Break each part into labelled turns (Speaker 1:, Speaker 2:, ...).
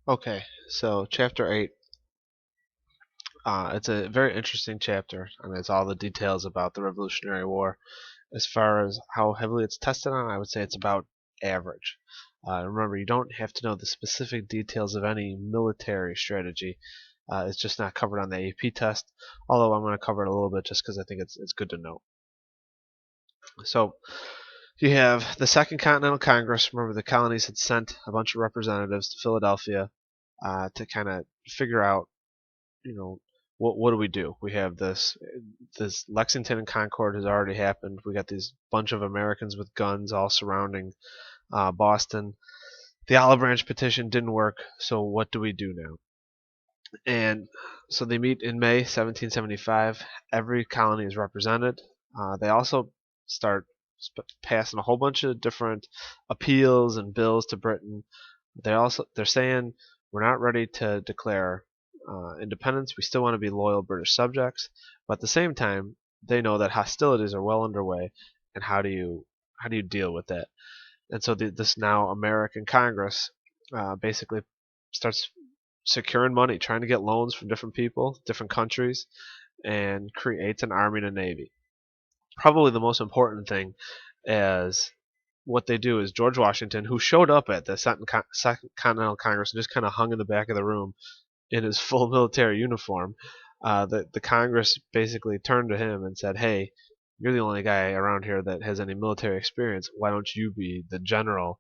Speaker 1: Okay, so chapter 8, it's a very interesting chapter. I mean, it's all the details about the Revolutionary War. As far as how heavily it's tested on, I would say it's about average. Remember, you don't have to know the specific details of any military strategy. It's just not covered on the AP test, although I'm going to cover it a little bit just because I think it's good to know. So, you have the Second Continental Congress. Remember, the colonies had sent a bunch of representatives to Philadelphia to kind of figure out what do we do? We have this Lexington and Concord has already happened. We got these bunch of Americans with guns all surrounding Boston. The Olive Branch petition didn't work, so what do we do now? And so they meet in May 1775. Every colony is represented. They also start passing a whole bunch of different appeals and bills to Britain. They're saying we're not ready to declare independence. We still want to be loyal British subjects, but at the same time, they know that hostilities are well underway, and how do you deal with that? And so this now American Congress basically starts securing money, trying to get loans from different people, different countries, and creates an army and a navy. Probably the most important thing is what they do is George Washington, who showed up at the Second Continental Congress and just kind of hung in the back of the room in his full military uniform, the Congress basically turned to him and said, "Hey, you're the only guy around here that has any military experience. Why don't you be the general,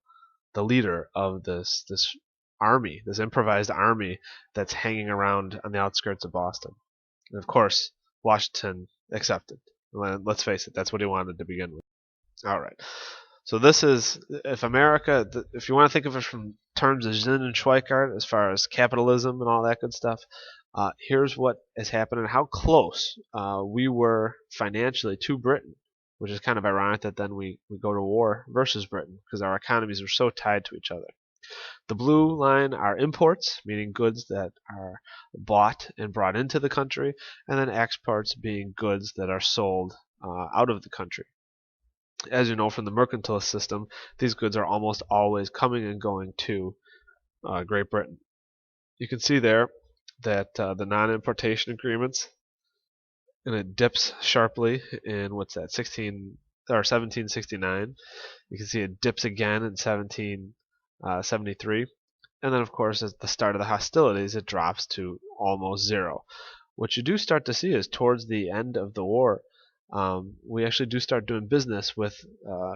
Speaker 1: the leader of this army, this improvised army that's hanging around on the outskirts of Boston?" And of course, Washington accepted. Let's face it, that's what he wanted to begin with. All right. So this is if you want to think of it from terms of Zinn and Schweikart, as far as capitalism and all that good stuff, here's what has happened and how close we were financially to Britain, which is kind of ironic that then we go to war versus Britain because our economies are so tied to each other. The blue line are imports, meaning goods that are bought and brought into the country, and then exports being goods that are sold out of the country. As you know from the mercantilist system, these goods are almost always coming and going to Great Britain. You can see there that the non-importation agreements, and it dips sharply in what's that, 1769. You can see it dips again in 1773, and then of course at the start of the hostilities it drops to almost zero. What you do start to see is towards the end of the war, we actually do start doing business with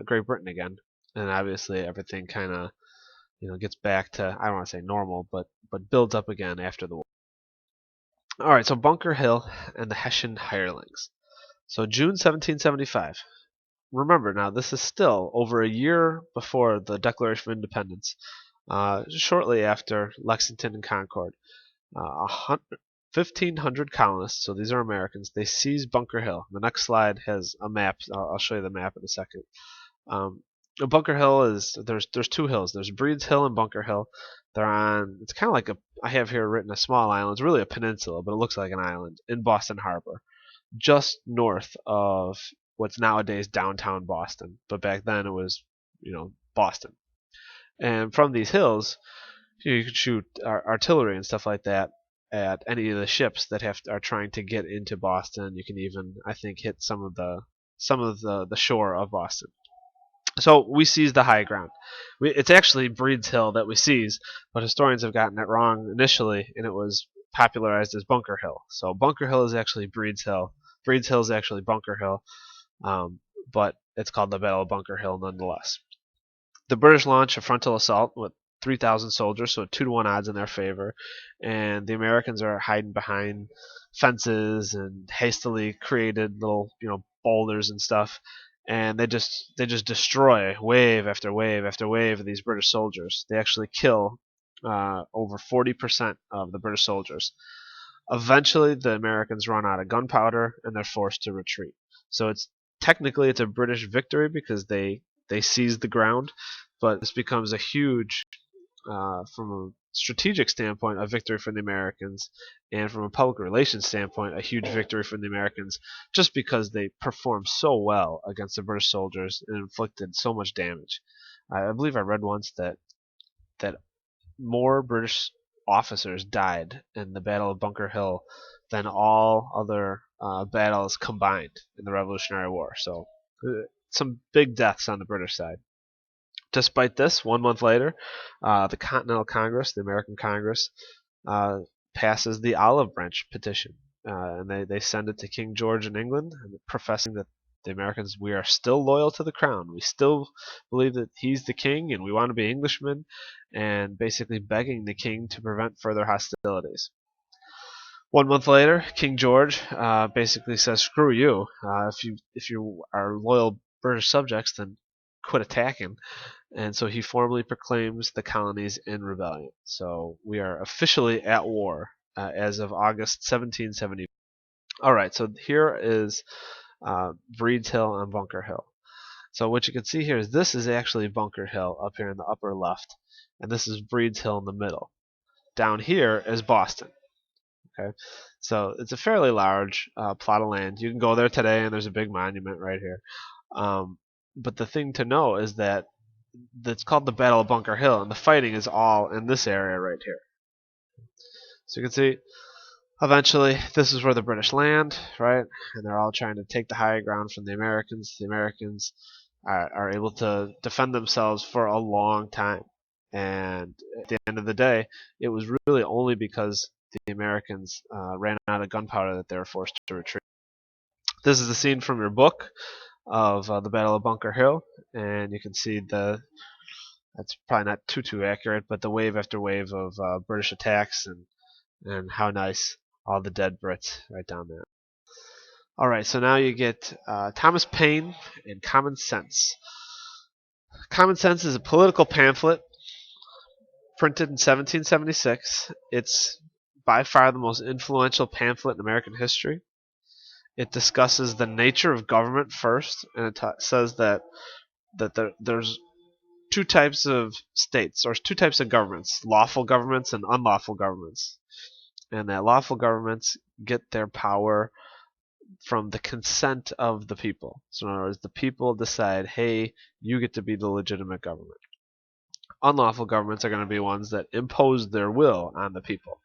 Speaker 1: Great Britain again, and obviously everything kind of gets back to, I don't want to say normal, but builds up again after the war. All right, so Bunker Hill and the Hessian hirelings. So June 1775. Remember now, this is still over a year before the Declaration of Independence, shortly after Lexington and Concord. 1,500 colonists, so these are Americans, they seize Bunker Hill. The next slide has a map. I'll show you the map in a second. Bunker Hill there's two hills. There's Breed's Hill and Bunker Hill. They're on. It's kind of like I have here written a small island. It's really a peninsula, but it looks like an island in Boston Harbor, just north of what's nowadays downtown Boston. But back then it was, Boston. And from these hills, you could shoot artillery and stuff like that at any of the ships that are trying to get into Boston. You can even, I think, hit some of the shore of Boston. So we seize the high ground. It's actually Breed's Hill that we seize, but historians have gotten it wrong initially, and it was popularized as Bunker Hill. So Bunker Hill is actually Breed's Hill. Breed's Hill is actually Bunker Hill, but it's called the Battle of Bunker Hill nonetheless. The British launch a frontal assault with 3,000 soldiers, so 2-to-1 odds in their favor, and the Americans are hiding behind fences and hastily created little, boulders and stuff, and they just destroy wave after wave after wave of these British soldiers. They actually kill over 40% of the British soldiers. Eventually, the Americans run out of gunpowder and they're forced to retreat. So technically it's a British victory because they seize the ground, but this becomes a huge, from a strategic standpoint, a victory for the Americans, and from a public relations standpoint, a huge victory for the Americans, just because they performed so well against the British soldiers and inflicted so much damage. I believe I read once that more British officers died in the Battle of Bunker Hill than all other battles combined in the Revolutionary War. So some big deaths on the British side. Despite this, 1 month later, the Continental Congress, the American Congress, uh, passes the Olive Branch Petition, and they send it to King George in England, professing that the Americans, we are still loyal to the crown. We still believe that he's the king, and we want to be Englishmen, and basically begging the king to prevent further hostilities. 1 month later, King George basically says, "Screw you! If you are loyal British subjects, then quit attacking." And so he formally proclaims the colonies in rebellion. So we are officially at war as of August 1770. All right, so here is Breed's Hill and Bunker Hill. So what you can see here is this is actually Bunker Hill up here in the upper left, and this is Breed's Hill in the middle. Down here is Boston. Okay, so it's a fairly large plot of land. You can go there today, and there's a big monument right here. But the thing to know is that it's called the Battle of Bunker Hill, and the fighting is all in this area right here. So you can see, eventually, this is where the British land, right? And they're all trying to take the high ground from the Americans. The Americans are able to defend themselves for a long time. And at the end of the day, it was really only because the Americans ran out of gunpowder that they were forced to retreat. This is the scene from your book of the Battle of Bunker Hill, and you can see that's probably not too accurate, but the wave after wave of British attacks and how nice all the dead Brits right down there. All right, so now you get Thomas Paine and Common Sense. Common Sense is a political pamphlet printed in 1776. It's by far the most influential pamphlet in American history. It discusses the nature of government first, and it says that there's two types of states, or two types of governments: lawful governments and unlawful governments. And that lawful governments get their power from the consent of the people. So in other words, the people decide, hey, you get to be the legitimate government. Unlawful governments are going to be ones that impose their will on the people.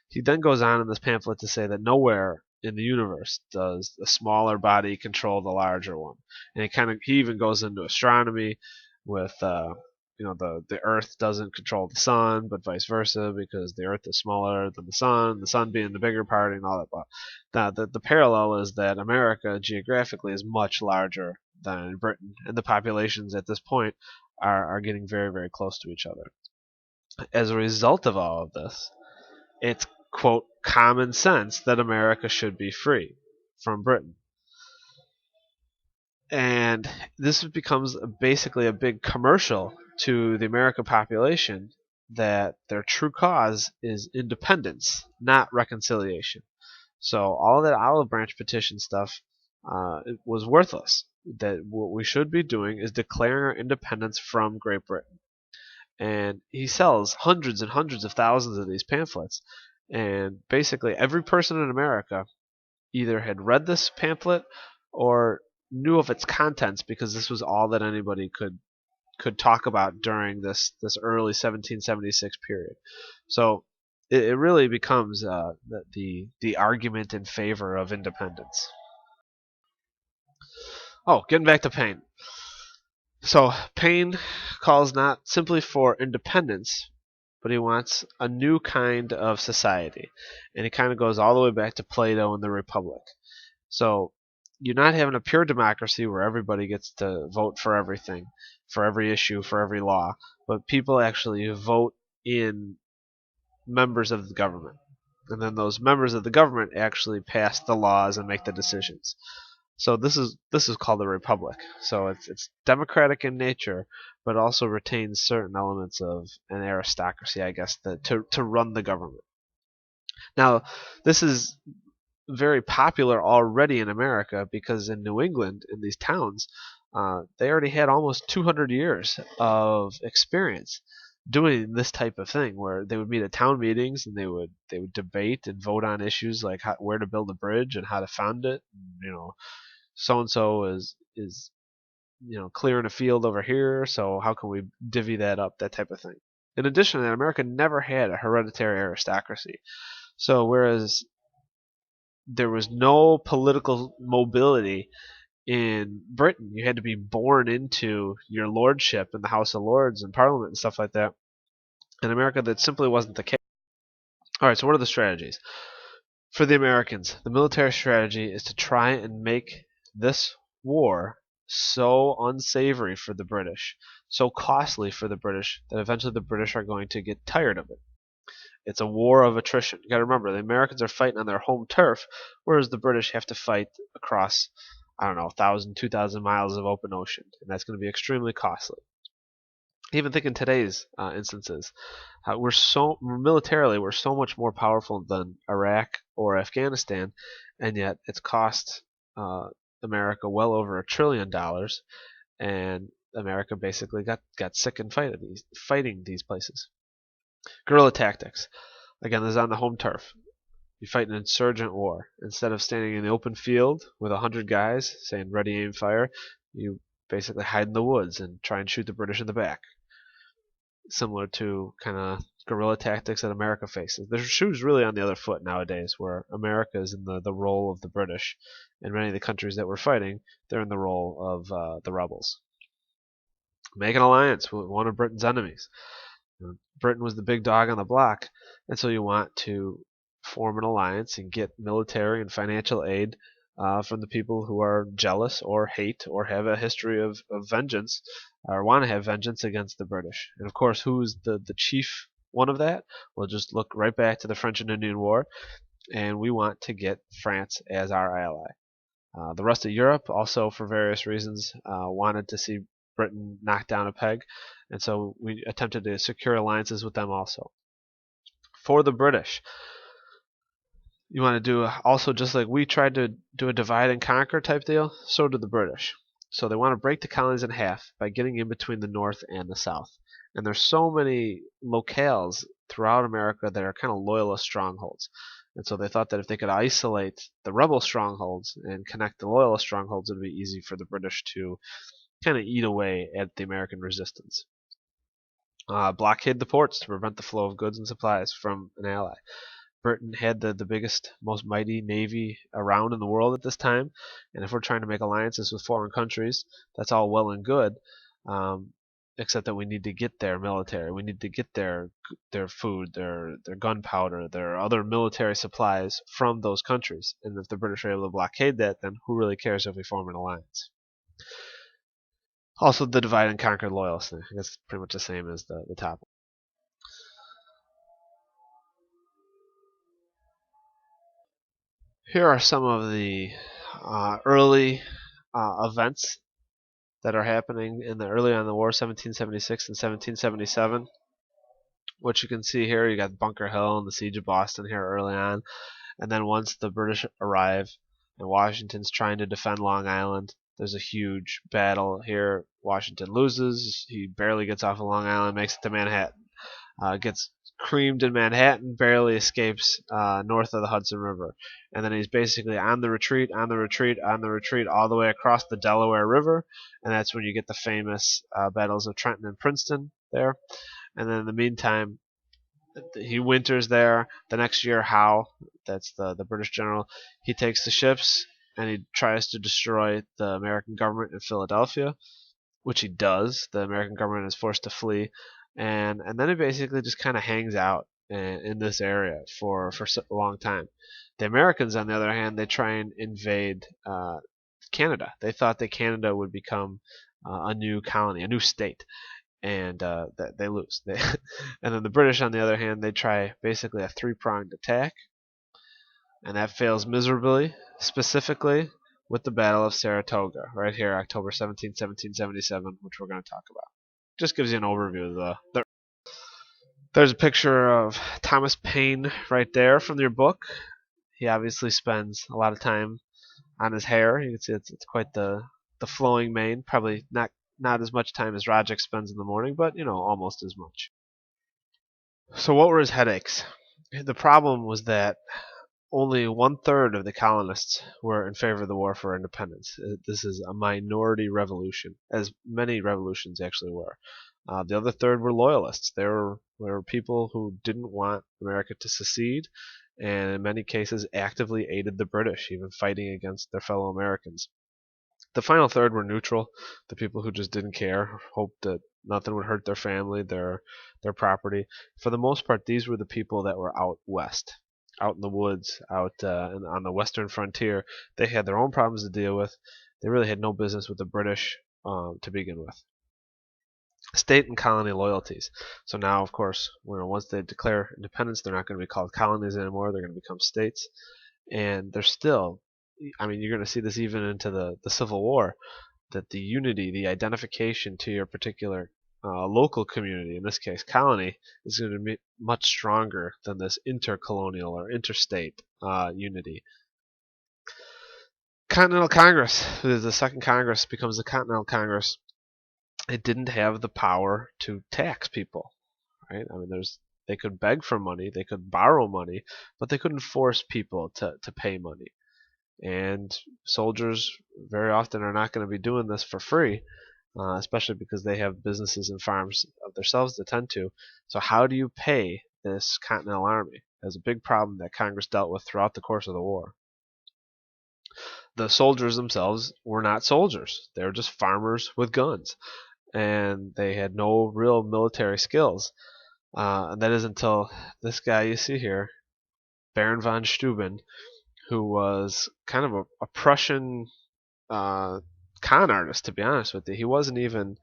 Speaker 1: He then goes on in this pamphlet to say that nowhere in the universe does a smaller body control the larger one. And he even goes into astronomy with the Earth doesn't control the sun, but vice versa, because the Earth is smaller than the sun being the bigger part, and all that. Now, the parallel is that America geographically is much larger than Britain, and the populations at this point are getting very, very close to each other. As a result of all of this, it's, quote, common sense that America should be free from Britain. And this becomes basically a big commercial to the American population that their true cause is independence, not reconciliation. So all that Olive Branch petition stuff was worthless. That what we should be doing is declaring our independence from Great Britain. And he sells hundreds and hundreds of thousands of these pamphlets. And basically every person in America either had read this pamphlet or knew of its contents, because this was all that anybody could talk about during this early 1776 period. So it really becomes the argument in favor of independence. Oh, getting back to Paine. So Paine calls not simply for independence, but he wants a new kind of society. And he kind of goes all the way back to Plato and the Republic. So you're not having a pure democracy where everybody gets to vote for everything, for every issue, for every law, but people actually vote in members of the government. And then those members of the government actually pass the laws and make the decisions. So this is called a republic. So it's democratic in nature, but also retains certain elements of an aristocracy, I guess, to run the government. Now, this is very popular already in America, because in New England, in these towns, they already had almost 200 years of experience doing this type of thing, where they would meet at town meetings and they would debate and vote on issues like where to build a bridge and how to fund it. So and so is clearing a field over here, so how can we divvy that up, that type of thing. In addition to that, America never had a hereditary aristocracy. So whereas there was no political mobility in Britain, you had to be born into your lordship in the House of Lords and Parliament and stuff like that. In America, that simply wasn't the case. All right, so what are the strategies? For the Americans, the military strategy is to try and make this war so unsavory for the British, so costly for the British, that eventually the British are going to get tired of it. It's a war of attrition. You got to remember, the Americans are fighting on their home turf, whereas the British have to fight across, I don't know, 1,000, 2,000 miles of open ocean, and that's going to be extremely costly. Even think in today's instances, we're so much more powerful than Iraq or Afghanistan, and yet it's cost uh, America well over $1 trillion, and America basically got sick and fighting these places. Guerrilla tactics. Again, this is on the home turf. You fight an insurgent war. Instead of standing in the open field with 100 guys saying ready, aim, fire, you basically hide in the woods and try and shoot the British in the back. Similar to kind of guerrilla tactics that America faces. The shoe's really on the other foot nowadays, where America is in the role of the British, and many of the countries that we're fighting, they're in the role of the rebels. Make an alliance with one of Britain's enemies. Britain was the big dog on the block, and so you want to form an alliance and get military and financial aid from the people who are jealous or hate or have a history of vengeance or want to have vengeance against the British. And of course, who's the chief one of that? We'll just look right back to the French and Indian War, and we want to get France as our ally. The rest of Europe, also for various reasons, wanted to see Britain knocked down a peg, and so we attempted to secure alliances with them also. For the British, you want to do also just like we tried to do a divide and conquer type deal, so did the British. So they want to break the colonies in half by getting in between the North and the South. And there's so many locales throughout America that are kind of loyalist strongholds. And so they thought that if they could isolate the rebel strongholds and connect the loyalist strongholds, it would be easy for the British to kind of eat away at the American resistance. Blockade the ports to prevent the flow of goods and supplies from an ally. Britain had the biggest, most mighty navy around in the world at this time, and if we're trying to make alliances with foreign countries, that's all well and good, except that we need to get their military, we need to get their food, their gunpowder, their other military supplies from those countries. And if the British are able to blockade that, then who really cares if we form an alliance? Also, the divide and conquer loyalist thing. That's pretty much the same as the top. Here are some of the early events that are happening in the early on in the war, 1776 and 1777. What you can see here, you got Bunker Hill and the siege of Boston here early on, and then once the British arrive and Washington's trying to defend Long Island, there's a huge battle here. Washington loses. He barely gets off of Long Island, makes it to Manhattan. Gets creamed in Manhattan, barely escapes north of the Hudson River. And then he's basically on the retreat, on the retreat, on the retreat, all the way across the Delaware River. And that's when you get the famous battles of Trenton and Princeton there. And then in the meantime, he winters there. The next year, Howe, that's the British general, he takes the ships and he tries to destroy the American government in Philadelphia, which he does. The American government is forced to flee, and then he basically just kind of hangs out in this area for a long time. The Americans, on the other hand, they try and invade Canada. They thought that Canada would become a new colony, a new state, and they lose. And then the British, on the other hand, they try basically a three-pronged attack, and that fails miserably, specifically with the Battle of Saratoga, right here, October 17, 1777, which we're going to talk about. Just gives you an overview of the There's a picture of Thomas Paine right there from your book. He obviously spends a lot of time on his hair. You can see it's quite the flowing mane. Probably not as much time as Roderick spends in the morning, but almost as much. So what were his headaches? The problem was that only 1/3 of the colonists were in favor of the war for independence. This is a minority revolution, as many revolutions actually were. The other third were loyalists. There were people who didn't want America to secede, and in many cases actively aided the British, even fighting against their fellow Americans. The final third were neutral, the people who just didn't care, hoped that nothing would hurt their family, their property. For the most part, these were the people that were out west, out in the woods, out on the western frontier. They had their own problems to deal with. They really had no business with the British to begin with. State and colony loyalties. So now, of course, once they declare independence, they're not going to be called colonies anymore. They're going to become states, and they're still. I mean, you're going to see this even into the Civil War, that the unity, the identification to your particular local community, in this case colony, is going to be much stronger than this intercolonial or interstate unity. Continental Congress, the Second Congress becomes the Continental Congress. It didn't have the power to tax people, right? I mean, they could beg for money, they could borrow money, but they couldn't force people to pay money. And soldiers very often are not going to be doing this for free, especially because they have businesses and farms of themselves to tend to. So how do you pay this Continental Army? That's a big problem that Congress dealt with throughout the course of the war. The soldiers themselves were not soldiers. They were just farmers with guns, and they had no real military skills. And that is until this guy you see here, Baron von Steuben, who was kind of a Prussian con artist, to be honest with you. He wasn't even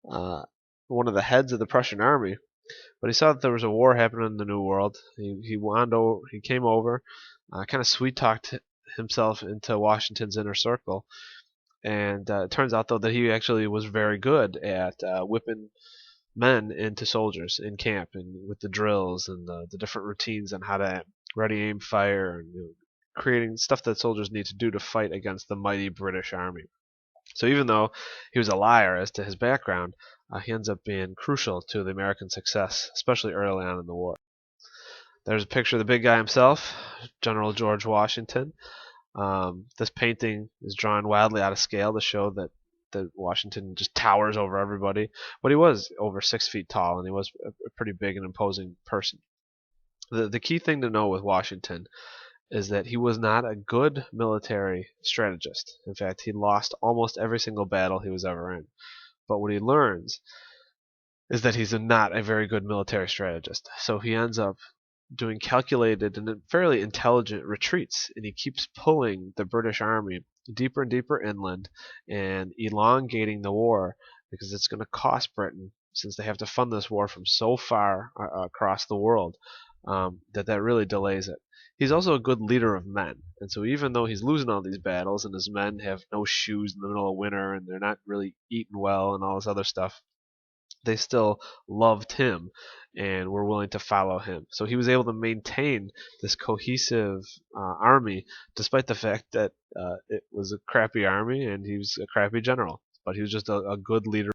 Speaker 1: one of the heads of the Prussian army, but he saw that there was a war happening in the New World. He came over, kind of sweet talked himself into Washington's inner circle, and it turns out though that he actually was very good at whipping men into soldiers in camp, and with the drills and the different routines on how to ready aim fire, and creating stuff that soldiers need to do to fight against the mighty British army. So even though he was a liar as to his background, he ends up being crucial to the American success, especially early on in the war. There's a picture of the big guy himself, General George Washington. This painting is drawn wildly out of scale to show that Washington just towers over everybody. But he was over 6 feet tall, and he was a pretty big and imposing person. The key thing to know with Washington is that he was not a good military strategist. In fact, he lost almost every single battle he was ever in. But what he learns is that he's not a very good military strategist. So he ends up doing calculated and fairly intelligent retreats, and he keeps pulling the British army deeper and deeper inland and elongating the war, because it's going to cost Britain, since they have to fund this war from so far across the world, that really delays it. He's also a good leader of men, and so even though he's losing all these battles and his men have no shoes in the middle of winter and they're not really eating well and all this other stuff, they still loved him and were willing to follow him. So he was able to maintain this cohesive army, despite the fact that it was a crappy army and he was a crappy general. But he was just a good leader.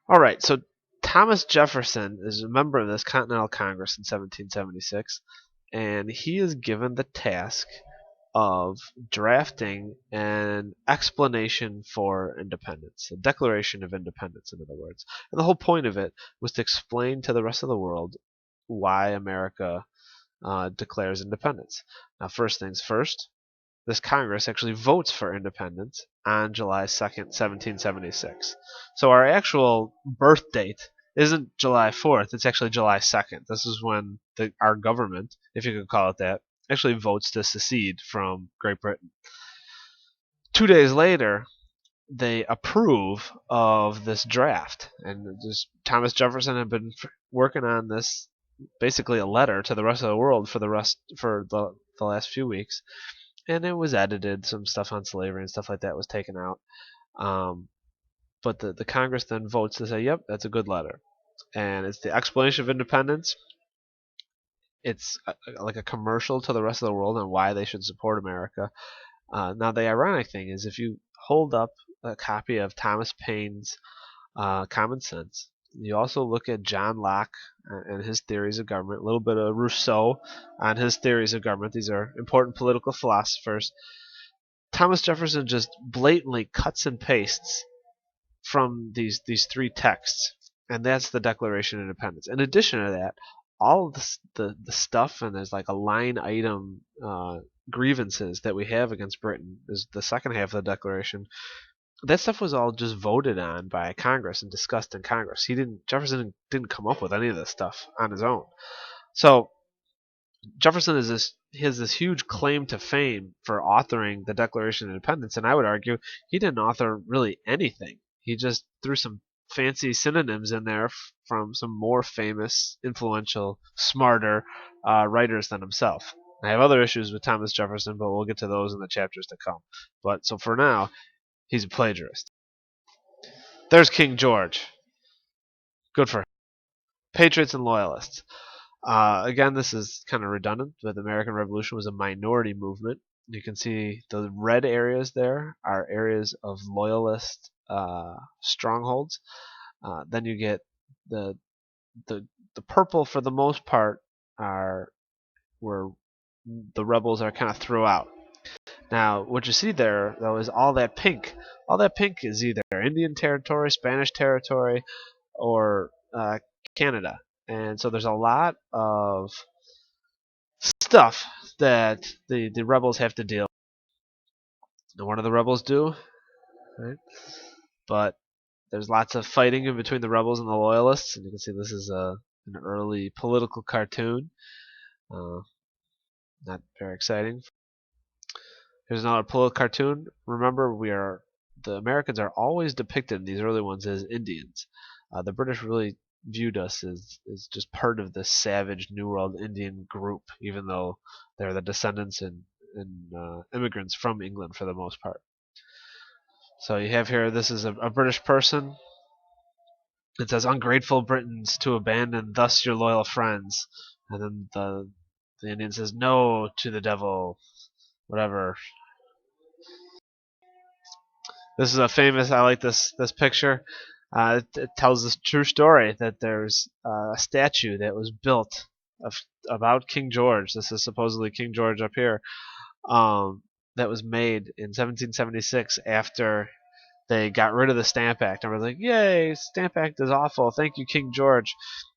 Speaker 1: All right, so Thomas Jefferson is a member of this Continental Congress in 1776, and he is given the task of drafting an explanation for independence, a declaration of independence, in other words. And the whole point of it was to explain to the rest of the world why America declares independence. Now, first things first, this Congress actually votes for independence on July 2nd, 1776. So our actual birth date isn't July 4th, it's actually July 2nd. This is when our government, if you could call it that, actually votes to secede from Great Britain. 2 days later, they approve of this draft, and Thomas Jefferson had been working on this, basically a letter to the rest of the world for the last few weeks, and it was edited. Some stuff on slavery and stuff like that was taken out, but the Congress then votes to say, yep, that's a good letter, and it's the Explanation of Independence. It's like a commercial to the rest of the world on why they should support America. Now, the ironic thing is, if you hold up a copy of Thomas Paine's Common Sense, you also look at John Locke and his theories of government, a little bit of Rousseau on his theories of government. These are important political philosophers. Thomas Jefferson just blatantly cuts and pastes from these three texts, and that's the Declaration of Independence. In addition to that, all of the stuff, and there's like a line item grievances that we have against Britain is the second half of the Declaration. That stuff was all just voted on by Congress and discussed in Congress. Jefferson didn't come up with any of this stuff on his own. So Jefferson has this huge claim to fame for authoring the Declaration of Independence, and I would argue he didn't author really anything. He just threw some fancy synonyms in there from some more famous, influential, smarter writers than himself. I have other issues with Thomas Jefferson, but we'll get to those in the chapters to come. But so for now, he's a plagiarist. There's King George. Good for him. Patriots and Loyalists. Again, this is kind of redundant, but the American Revolution was a minority movement. You can see the red areas there are areas of loyalist strongholds. Then you get the the purple for the most part are where the rebels are kind of throughout. Now, what you see there though is all that pink. All that pink is either Indian territory, Spanish territory, or Canada. And so there's a lot of stuff that the rebels have to deal with. And what do the rebels do? Right? But there's lots of fighting in between the rebels and the loyalists, and you can see this is an early political cartoon. Not very exciting. Here's another political cartoon. Remember, the Americans are always depicted in these early ones as Indians. The British really viewed us as just part of this savage New World Indian group, even though they're the descendants and immigrants from England for the most part. So you have here, this is a British person. It says, "Ungrateful Britons, to abandon thus your loyal friends." And then the Indian says, "No to the devil," whatever. This is a famous, I like this picture. It tells this true story that there's a statue that was built about King George. This is supposedly King George up here. That was made in 1776 after they got rid of the Stamp Act. And we're like, yay, Stamp Act is awful. Thank you, King George.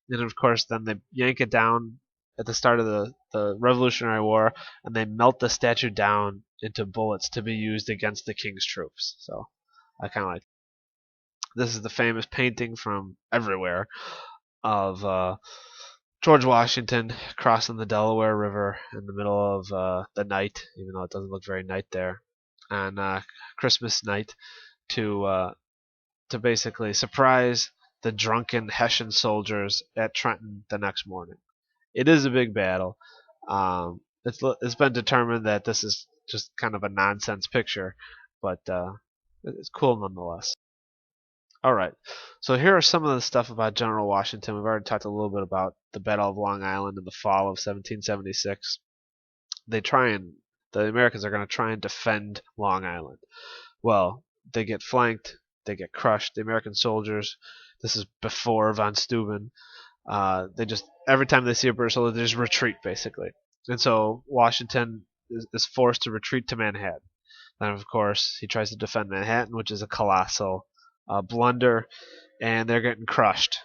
Speaker 1: And of course, then they yank it down at the start of the Revolutionary War, and they melt the statue down into bullets to be used against the king's troops. So I kind of like. This is the famous painting from everywhere of George Washington crossing the Delaware River in the middle of the night, even though it doesn't look very night there, on Christmas night to basically surprise the drunken Hessian soldiers at Trenton the next morning. It is a big battle. It's been determined that this is just kind of a nonsense picture, but it's cool nonetheless. All right, so here are some of the stuff about General Washington. We've already talked a little bit about the Battle of Long Island in the fall of 1776. The Americans are going to try and defend Long Island. Well, they get flanked, they get crushed. The American soldiers, this is before von Steuben, they just, every time they see a British soldier, they just retreat basically. And so Washington is forced to retreat to Manhattan. Then, of course, he tries to defend Manhattan, which is a colossal blunder, and they're getting crushed.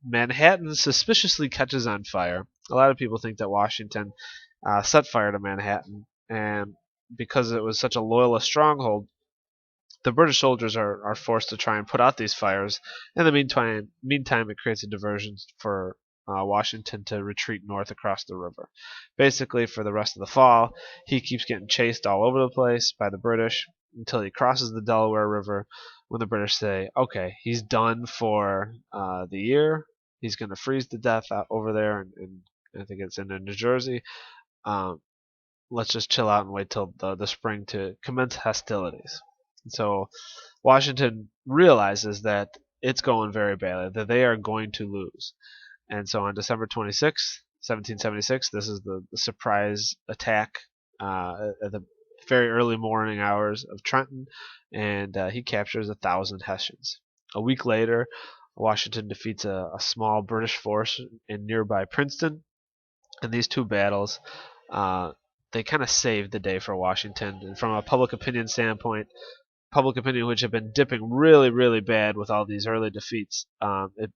Speaker 1: Manhattan suspiciously catches on fire. A lot of people think that Washington set fire to Manhattan, and because it was such a loyalist stronghold, the British soldiers are forced to try and put out these fires. In the meantime, it creates a diversion for Washington to retreat north across the river. Basically, for the rest of the fall, he keeps getting chased all over the place by the British until he crosses the Delaware River, when the British say, okay, he's done for the year. He's going to freeze to death out over there, and I think it's in New Jersey. Let's just chill out and wait till the spring to commence hostilities. So Washington realizes that it's going very badly, that they are going to lose. And so on December 26, 1776, this is the surprise attack at the very early morning hours of Trenton, and he captures 1,000 Hessians. A week later, Washington defeats a small British force in nearby Princeton. And these two battles, they kind of saved the day for Washington. And from a public opinion standpoint, public opinion, which had been dipping really, really bad with all these early defeats,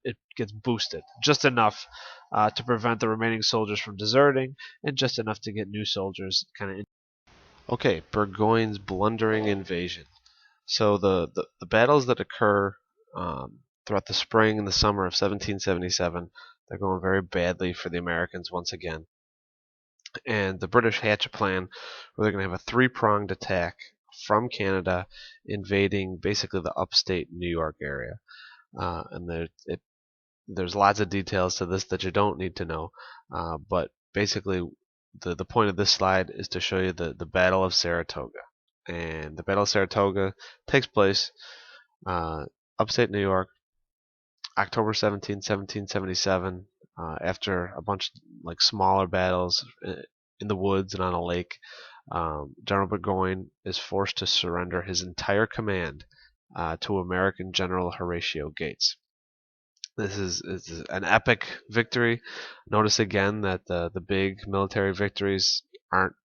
Speaker 1: it gets boosted just enough to prevent the remaining soldiers from deserting, and just enough to get new soldiers kind of. Okay, Burgoyne's blundering invasion. So the battles that occur throughout the spring and the summer of 1777, they're going very badly for the Americans once again. And the British hatch a plan where they're going to have a three-pronged attack from Canada, invading basically the upstate New York area. And there's lots of details to this that you don't need to know, but basically the point of this slide is to show you the Battle of Saratoga. And the Battle of Saratoga takes place upstate New York, October 17th, 1777, after a bunch of like smaller battles in the woods and on a lake. General Burgoyne is forced to surrender his entire command to American General Horatio Gates. This is an epic victory. Notice again that the big military victories aren't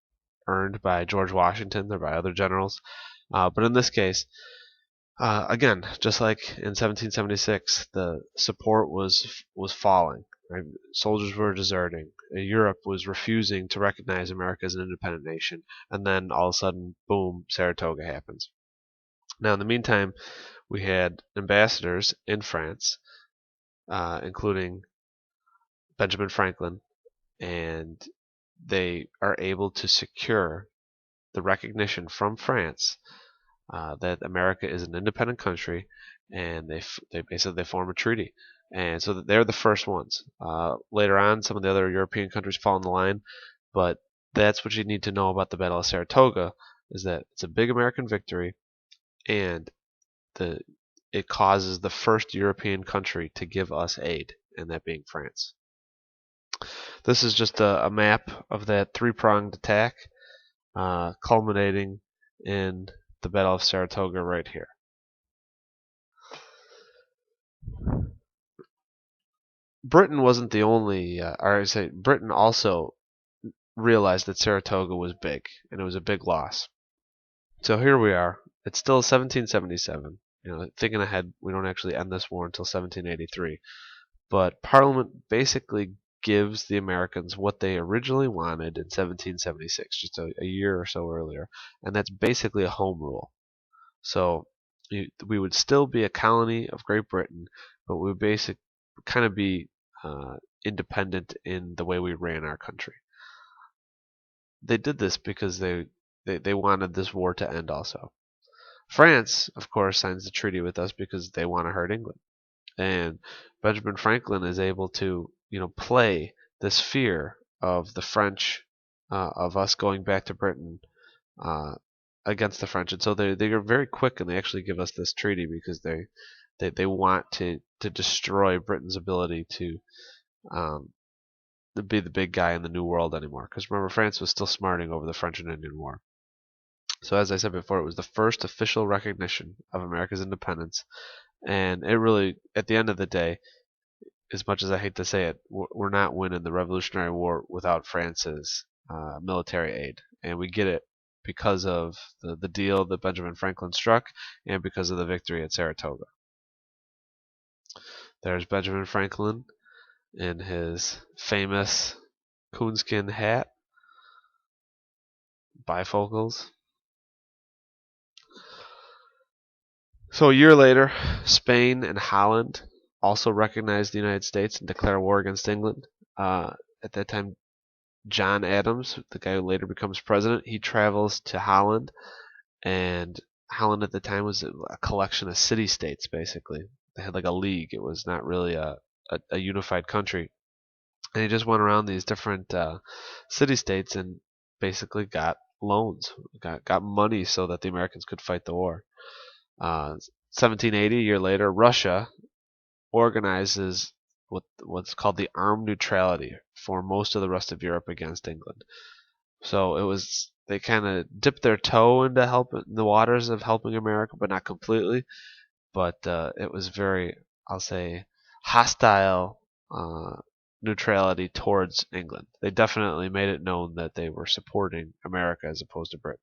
Speaker 1: earned by George Washington, they're by other generals. But in this case, again, just like in 1776, the support was falling. Right? Soldiers were deserting. Europe was refusing to recognize America as an independent nation. And then all of a sudden, boom, Saratoga happens. Now, in the meantime, we had ambassadors in France, including Benjamin Franklin, and they are able to secure the recognition from France that America is an independent country, and they basically form a treaty, and so they're the first ones. Later on, some of the other European countries fall in the line, but that's what you need to know about the Battle of Saratoga, is that it's a big American victory, and it causes the first European country to give us aid, and that being France. This is just a map of that three-pronged attack, culminating in the Battle of Saratoga right here. Britain wasn't the only, or I say Britain also realized that Saratoga was big, and it was a big loss. So here we are. It's still 1777. Thinking ahead, we don't actually end this war until 1783. But Parliament basically gives the Americans what they originally wanted in 1776, just a year or so earlier, and that's basically a home rule. So we would still be a colony of Great Britain, but we would kind of be independent in the way we ran our country. They did this because they wanted this war to end also. France, of course, signs the treaty with us because they want to hurt England. And Benjamin Franklin is able to, play this fear of the French, of us going back to Britain, against the French, and so they are very quick, and they actually give us this treaty because they want to destroy Britain's ability to be the big guy in the New World anymore. Because remember, France was still smarting over the French and Indian War. So as I said before, it was the first official recognition of America's independence, and it really, at the end of the day, as much as I hate to say it, we're not winning the Revolutionary War without France's military aid, and we get it because of the deal that Benjamin Franklin struck, and because of the victory at Saratoga. There's Benjamin Franklin in his famous coonskin hat, bifocals. So a year later, Spain and Holland also recognized the United States and declare war against England. At that time, John Adams, the guy who later becomes president, he travels to Holland, and Holland at the time was a collection of city-states, basically. They had like a league. It was not really a unified country. And he just went around these different city-states and basically got loans, got money so that the Americans could fight the war. 1780, a year later, Russia organizes what's called the armed neutrality for most of the rest of Europe against England. So they kind of dipped their toe into the waters of helping America, but not completely. But it was very, I'll say, hostile neutrality towards England. They definitely made it known that they were supporting America as opposed to Britain.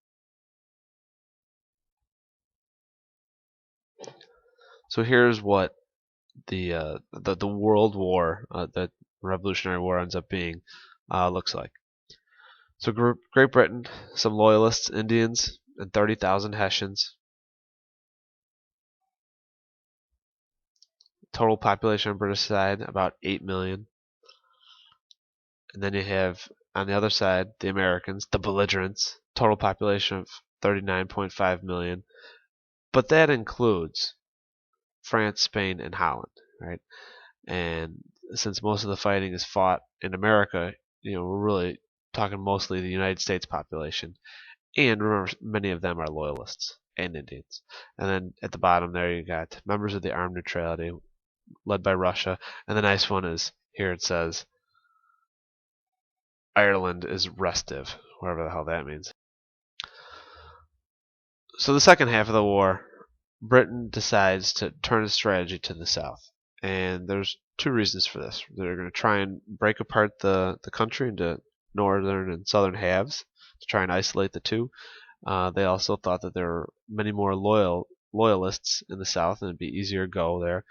Speaker 1: So here's what the World War, the Revolutionary War ends up being, looks like. So Great Britain, some loyalists, Indians, and 30,000 Hessians. Total population on British side about 8 million. And then you have on the other side the Americans, the belligerents, total population of 39.5 million. But that includes France, Spain, and Holland, right? And since most of the fighting is fought in America, we're really talking mostly the United States population. And remember, many of them are loyalists and Indians. And then at the bottom there, you got members of the Armed Neutrality, led by Russia. And the nice one is here it says Ireland is restive, whatever the hell that means. So the second half of the war, Britain decides to turn its strategy to the south. And there's two reasons for this. They're going to try and break apart the country into northern and southern halves to try and isolate the two. They also thought that there were many more loyalists in the south and it'd be easier to go there.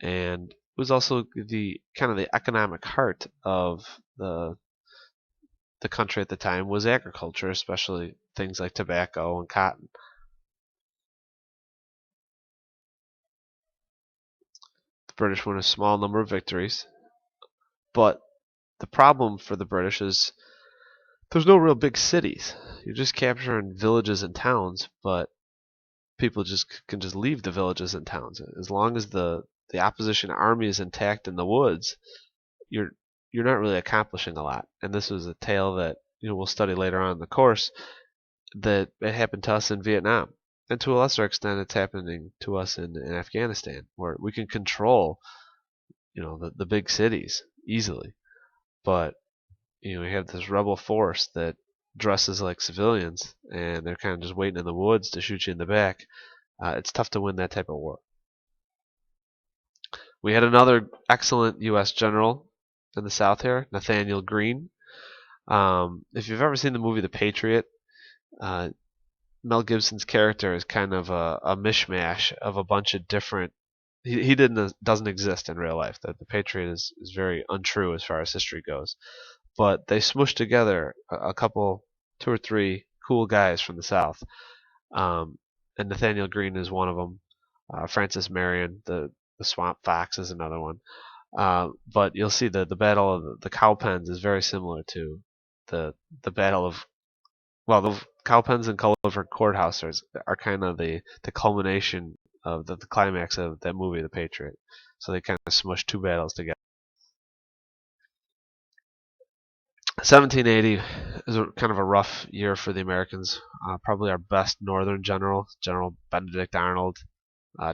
Speaker 1: And it was also the kind of the economic heart of the country at the time was agriculture, especially things like tobacco and cotton. The British won a small number of victories, but the problem for the British is there's no real big cities. You're just capturing villages and towns, but people can just leave the villages and towns. As long as the opposition army is intact in the woods, you're you're not really accomplishing a lot. And this was a tale that we'll study later on in the course that it happened to us in Vietnam. And to a lesser extent, it's happening to us in Afghanistan, where we can control, the big cities easily. But, we have this rebel force that dresses like civilians, and they're kind of just waiting in the woods to shoot you in the back. It's tough to win that type of war. We had another excellent U.S. general in the South here, Nathaniel Greene. If you've ever seen the movie The Patriot, Mel Gibson's character is kind of a mishmash of a bunch of different. He doesn't exist in real life. The Patriot is very untrue as far as history goes. But they smushed together a couple, two or three cool guys from the South, and Nathaniel Greene is one of them. Francis Marion, the Swamp Fox, is another one. But you'll see the Battle of the Cowpens is very similar to the Battle of the Cowpens and Culver Courthouse are kind of the culmination of the climax of that movie, The Patriot. So they kind of smushed two battles together. 1780 is kind of a rough year for the Americans. Probably our best northern general, General Benedict Arnold,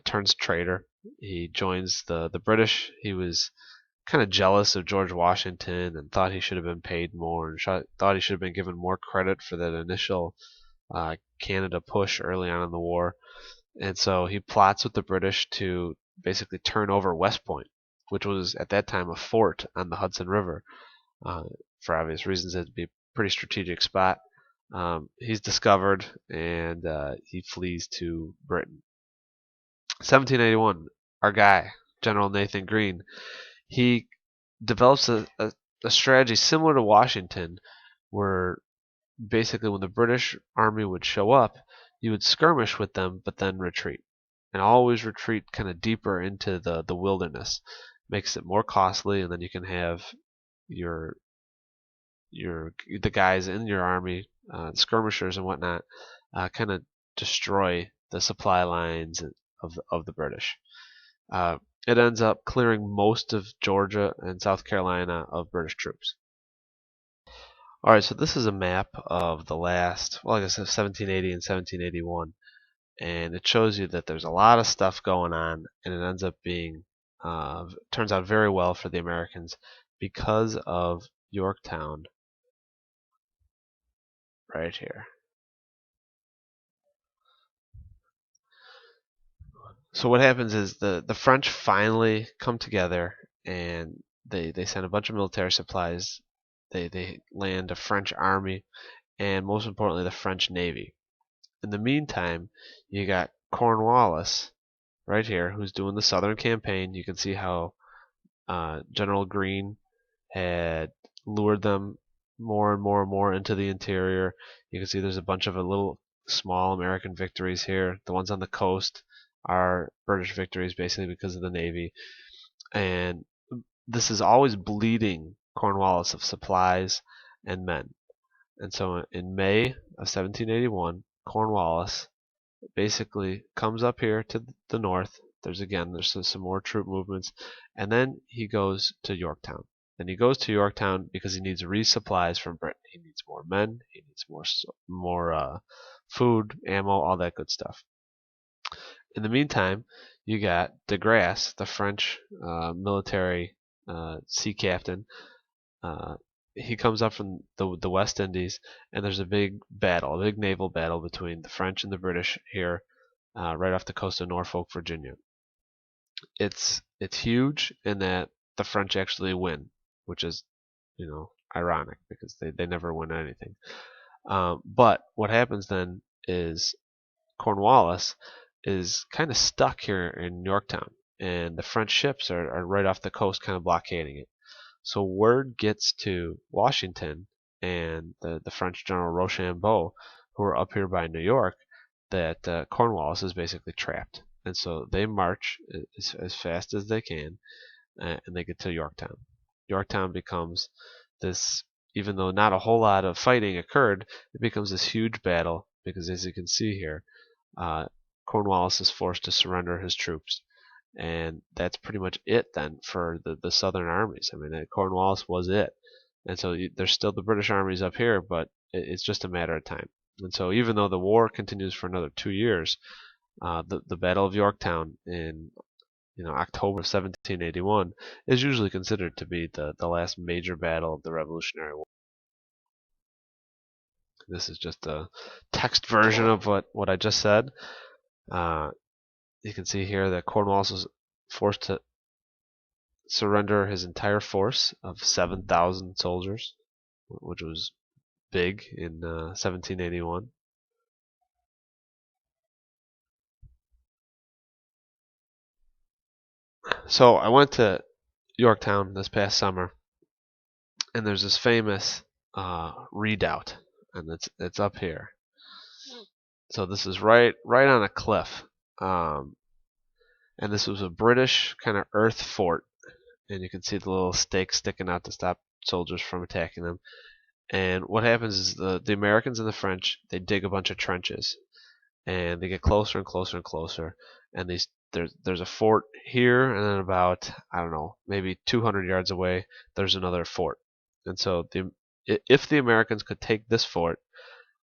Speaker 1: turns traitor. He joins the British. He was kind of jealous of George Washington and thought he should have been paid more and thought he should have been given more credit for that initial Canada push early on in the war. And so he plots with the British to basically turn over West Point, which was at that time a fort on the Hudson River. For obvious reasons, it'd be a pretty strategic spot. He's discovered and he flees to Britain. 1781, our guy, General Nathan Greene, he develops a strategy similar to Washington, where basically when the British army would show up, you would skirmish with them, but then retreat, and always retreat kind of deeper into the wilderness. Makes it more costly, and then you can have the guys in your army, skirmishers and whatnot, kind of destroy the supply lines of the British. It ends up clearing most of Georgia and South Carolina of British troops. Alright, so this is a map of the last, like I said, 1780 and 1781. And it shows you that there's a lot of stuff going on, and it ends up being, turns out very well for the Americans because of Yorktown right here. So what happens is the French finally come together and they send a bunch of military supplies. They land a French army and most importantly the French Navy. In the meantime, you got Cornwallis right here, who's doing the southern campaign. You can see how General Greene had lured them more and more and more into the interior. You can see there's a bunch of little small American victories here. The ones on the coast are British victories basically because of the Navy. And this is always bleeding Cornwallis of supplies and men. And so in May of 1781, Cornwallis basically comes up here to the north. There's some more troop movements, and then he goes to Yorktown. And he goes to Yorktown because he needs resupplies from Britain. He needs more men. He needs more food, ammo, all that good stuff. In the meantime, you got de Grasse, the French military sea captain. Uh, he comes up from the West Indies, and there's a big battle, a big naval battle between the French and the British here, right off the coast of Norfolk, Virginia. It's huge in that the French actually win, which is ironic because they never win anything. But what happens then is Cornwallis is kind of stuck here in Yorktown, and the French ships are right off the coast, kind of blockading it. So word gets to Washington and the French General Rochambeau, who are up here by New York, that Cornwallis is basically trapped. And so they march as fast as they can, and they get to Yorktown. Yorktown becomes this, even though not a whole lot of fighting occurred, it becomes this huge battle because, as you can see here, Cornwallis is forced to surrender his troops. And that's pretty much it then for the Southern armies. I mean, Cornwallis was it. And so there's still the British armies up here, but it's just a matter of time. And so even though the war continues for another 2 years, the Battle of Yorktown in October of 1781 is usually considered to be the last major battle of the Revolutionary War. This is just a text version of what I just said. You can see here that Cornwallis was forced to surrender his entire force of 7,000 soldiers, which was big in 1781. So I went to Yorktown this past summer, and there's this famous redoubt, and it's up here. So this is right on a cliff, and this was a British kind of earth fort, and you can see the little stakes sticking out to stop soldiers from attacking them. And what happens is the Americans and the French, they dig a bunch of trenches, and they get closer and closer and closer. And there's a fort here, and then about, I don't know, maybe 200 yards away, there's another fort. And so if the Americans could take this fort,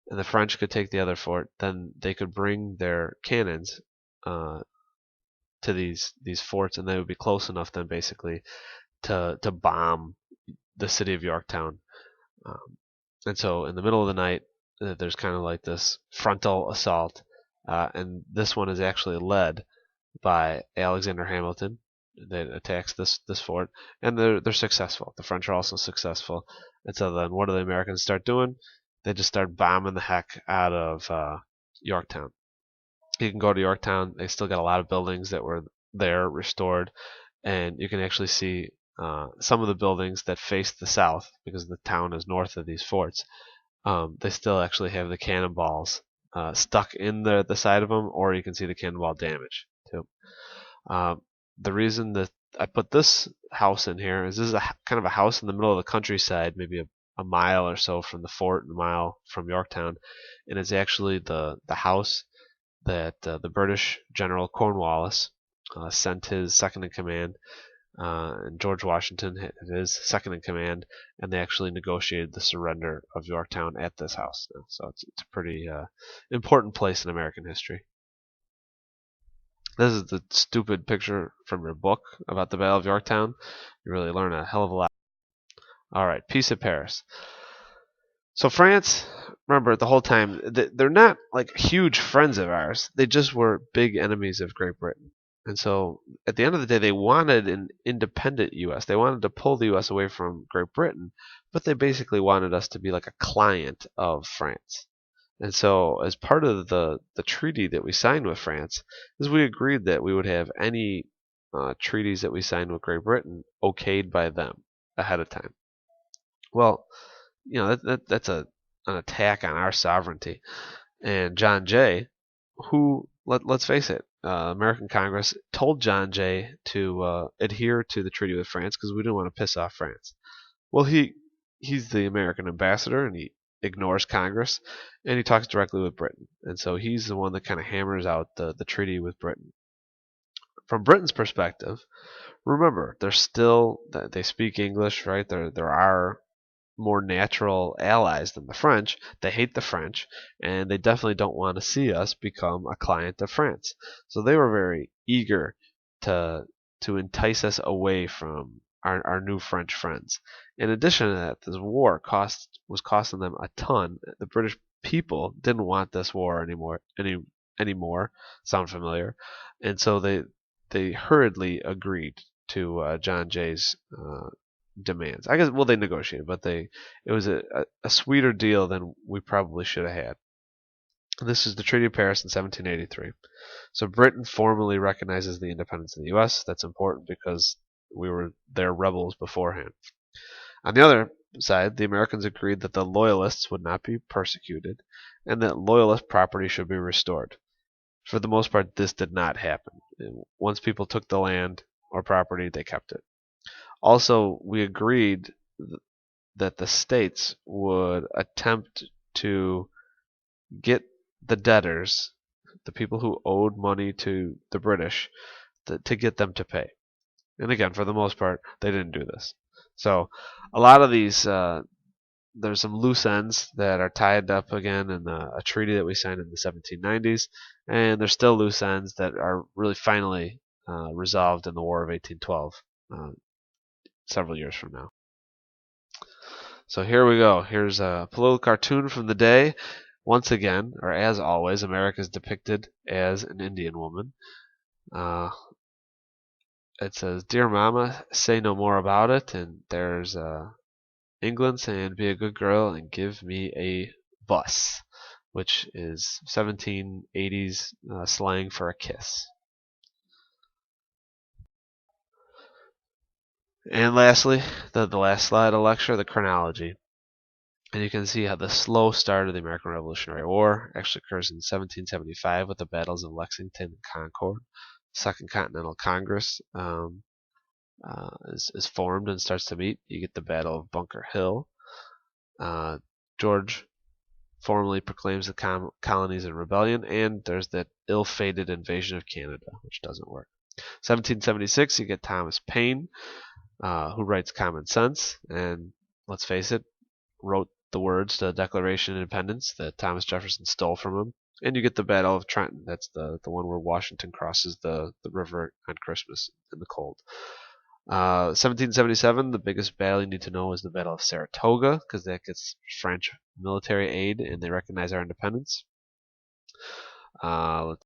Speaker 1: and the French could take the other fort, then they could bring their cannons to these forts, and they would be close enough then basically to bomb the city of Yorktown. And so in the middle of the night, there's kind of like this frontal assault, and this one is actually led by Alexander Hamilton that attacks this fort, and they're successful. The French are also successful, and so then what do the Americans start doing? They just start bombing the heck out of Yorktown. You can go to Yorktown; they still got a lot of buildings that were there restored, and you can actually see some of the buildings that face the south, because the town is north of these forts. They still actually have the cannonballs stuck in the side of them, or you can see the cannonball damage too. The reason that I put this house in here is this is kind of a house in the middle of the countryside, maybe a mile or so from the fort, and a mile from Yorktown, and it's actually the house that the British General Cornwallis sent his second in command, and George Washington his second in command, and they actually negotiated the surrender of Yorktown at this house. So it's a pretty important place in American history. This is the stupid picture from your book about the Battle of Yorktown. You really learn a hell of a lot. All right, Peace of Paris. So France, remember the whole time, they're not like huge friends of ours. They just were big enemies of Great Britain. And so at the end of the day, they wanted an independent U.S. They wanted to pull the U.S. away from Great Britain, but they basically wanted us to be like a client of France. And so, as part of the treaty that we signed with France, is we agreed that we would have any treaties that we signed with Great Britain okayed by them ahead of time. Well, that's an attack on our sovereignty. And John Jay, who let's face it, American Congress told John Jay to adhere to the treaty with France because we didn't want to piss off France. Well, he's the American ambassador, and he ignores Congress, and he talks directly with Britain, and so he's the one that kind of hammers out the treaty with Britain. From Britain's perspective, remember they speak English, right? There are more natural allies than the French. They hate the French, and they definitely don't want to see us become a client of France. So they were very eager to entice us away from our new French friends. In addition to that, this war was costing them a ton. The British people didn't want this war anymore. Sound familiar? And so they hurriedly agreed to John Jay's demands. I guess they negotiated, but it was a sweeter deal than we probably should have had. And this is the Treaty of Paris in 1783. So Britain formally recognizes the independence of the U.S. That's important because we were their rebels beforehand. On the other side, the Americans agreed that the Loyalists would not be persecuted and that Loyalist property should be restored. For the most part, this did not happen. Once people took the land or property, they kept it. Also, we agreed that the states would attempt to get the debtors, the people who owed money to the British, to get them to pay. And again, for the most part, they didn't do this. So a lot of these, there's some loose ends that are tied up again in a treaty that we signed in the 1790s, and there's still loose ends that are really finally resolved in the War of 1812, several years from now. So here we go. Here's a political cartoon from the day. Once again, or as always, America is depicted as an Indian woman. It says, "Dear Mama, say no more about it." And there's England saying, "Be a good girl and give me a bus," which is 1780s slang for a kiss. And lastly, the last slide of the lecture, the chronology. And you can see how the slow start of the American Revolutionary War actually occurs in 1775 with the battles of Lexington and Concord. The Second Continental Congress is formed and starts to meet. You get the Battle of Bunker Hill. George formally proclaims the colonies in rebellion, and there's that ill-fated invasion of Canada, which doesn't work. 1776, you get Thomas Paine, who writes Common Sense, and let's face it, wrote the words to the Declaration of Independence that Thomas Jefferson stole from him. And you get the Battle of Trenton. That's the one where Washington crosses the river on Christmas in the cold. 1777, the biggest battle you need to know is the Battle of Saratoga, because that gets French military aid and they recognize our independence.